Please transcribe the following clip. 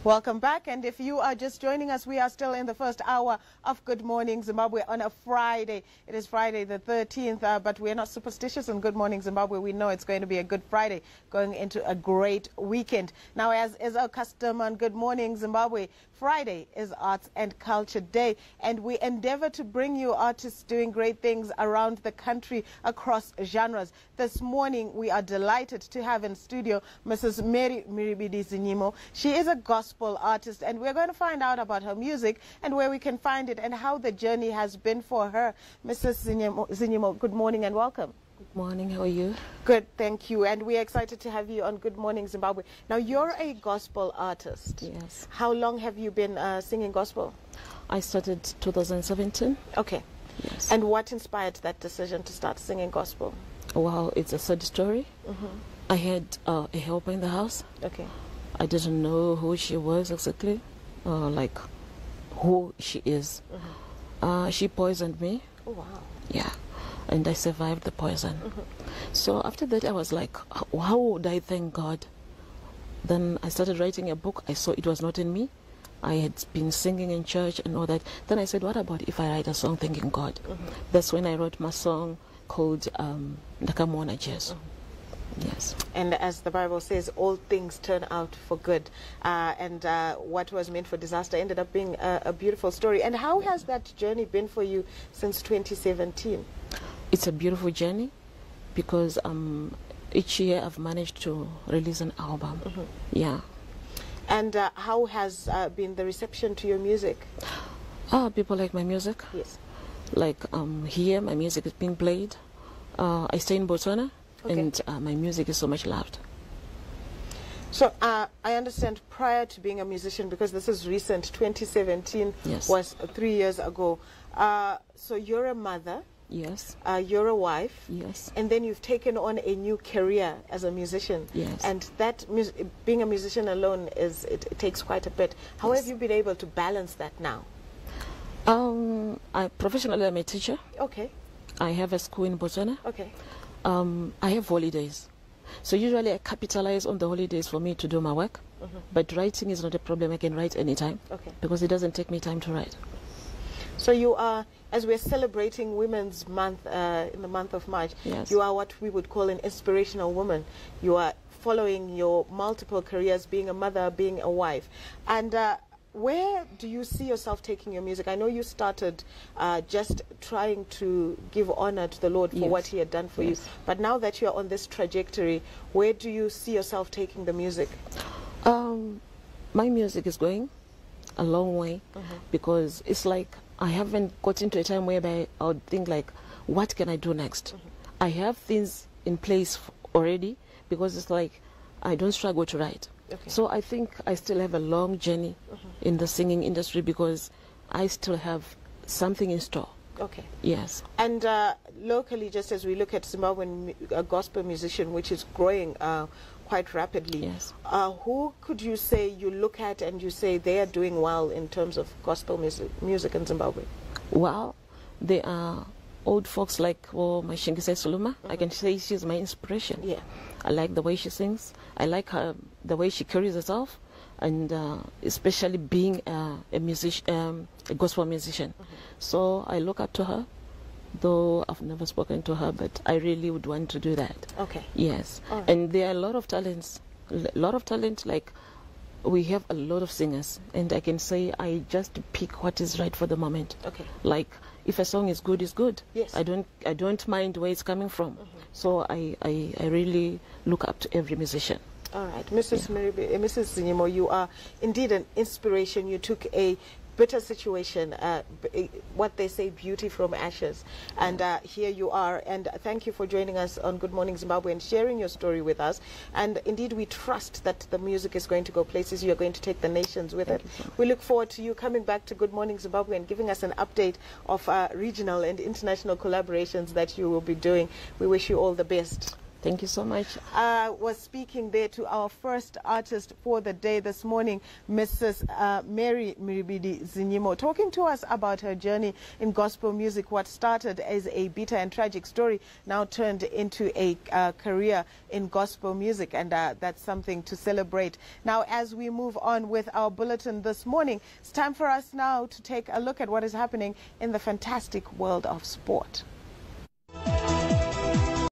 Welcome back, and if you are just joining us, we are still in the first hour of Good Morning Zimbabwe on a Friday. It is Friday the 13th, but we're not superstitious on Good Morning Zimbabwe. We know it's going to be a good Friday, going into a great weekend. Now, as is our custom on Good Morning Zimbabwe, Friday is Arts and Culture Day, and we endeavor to bring you artists doing great things around the country across genres. This morning, we are delighted to have in studio Mrs. Mhiribidi Zinyimo. She is a gospel artist, and we're going to find out about her music and where we can find it and how the journey has been for her. Mrs. Zinyimo, good morning and welcome. Good morning, how are you? Good, thank you. And we're excited to have you on Good Morning Zimbabwe. Now, you're a gospel artist. Yes. How long have you been singing gospel? I started 2017. Okay. Yes. And what inspired that decision to start singing gospel? Wow, it's a sad story. I had a helper in the house. Okay. I didn't know who she was exactly, like who she is. She poisoned me. Oh, wow. Yeah. And I survived the poison. So after that, I was like, how would I thank God? Then I started writing a book. I saw it was not in me. I had been singing in church and all that. Then I said, what about if I write a song thanking God? That's when I wrote my song called Ndakamona Jesu. Yes. And as the Bible says, all things turn out for good. And what was meant for disaster ended up being a beautiful story. And how has that journey been for you since 2017? It's a beautiful journey because each year I've managed to release an album. Yeah. And how has been the reception to your music? People like my music. Yes. Like here, my music is being played. I stay in Botswana. Okay. And my music is so much loved. So I understand prior to being a musician, because this is recent, 2017 Yes. was 3 years ago. So you're a mother. Yes. You're a wife. Yes. And then you've taken on a new career as a musician. Yes. And that being a musician alone, it takes quite a bit. How Yes. have you been able to balance that now? Professionally, I'm a teacher. Okay. I have a school in Botswana. Okay. I have holidays. So usually I capitalize on the holidays for me to do my work. But writing is not a problem. I can write anytime. Okay. Because it doesn't take me time to write. So you are, as we're celebrating Women's Month in the month of March, Yes. you are what we would call an inspirational woman. You are following your multiple careers, being a mother, being a wife. And where do you see yourself taking your music? I know you started just trying to give honor to the Lord for Yes. what He had done for you. Yes. But now that you're on this trajectory, where do you see yourself taking the music? My music is going a long way because it's like I haven't got into a time whereby I would think like, what can I do next? I have things in place already because it's like I don't struggle to write. Okay. So I think I still have a long journey in the singing industry because I still have something in store. Okay. Yes. And locally, just as we look at Zimbabwean gospel musician, which is growing quite rapidly, Yes. Who could you say you look at and you say they are doing well in terms of gospel music in Zimbabwe? Well, there are old folks like my Shingise Suluma. I can say she's my inspiration. Yeah. I like the way she sings. I like the way she carries herself, and especially being a musician, a gospel musician. So I look up to her, though I've never spoken to her, but I really would want to do that. Okay. Yes. All right. And there are a lot of talents, like we have a lot of singers, and I can say I just pick what is right for the moment. Okay. Like if a song is good, it's good. Yes. I don't mind where it's coming from. So I really look up to every musician. All right. Mrs. Mrs. Zinyimo, you are indeed an inspiration. You took a bitter situation, what they say, beauty from ashes. And here you are. And thank you for joining us on Good Morning Zimbabwe and sharing your story with us. And indeed, we trust that the music is going to go places. You are going to take the nations with it. We look forward to you coming back to Good Morning Zimbabwe and giving us an update of regional and international collaborations that you will be doing. We wish you all the best. Thank you so much. Was speaking there to our first artist for the day this morning, Mrs. Mhiribidi Zinyimo, talking to us about her journey in gospel music, what started as a bitter and tragic story now turned into a career in gospel music, and that's something to celebrate. Now, as we move on with our bulletin this morning, it's time for us now to take a look at what is happening in the fantastic world of sport.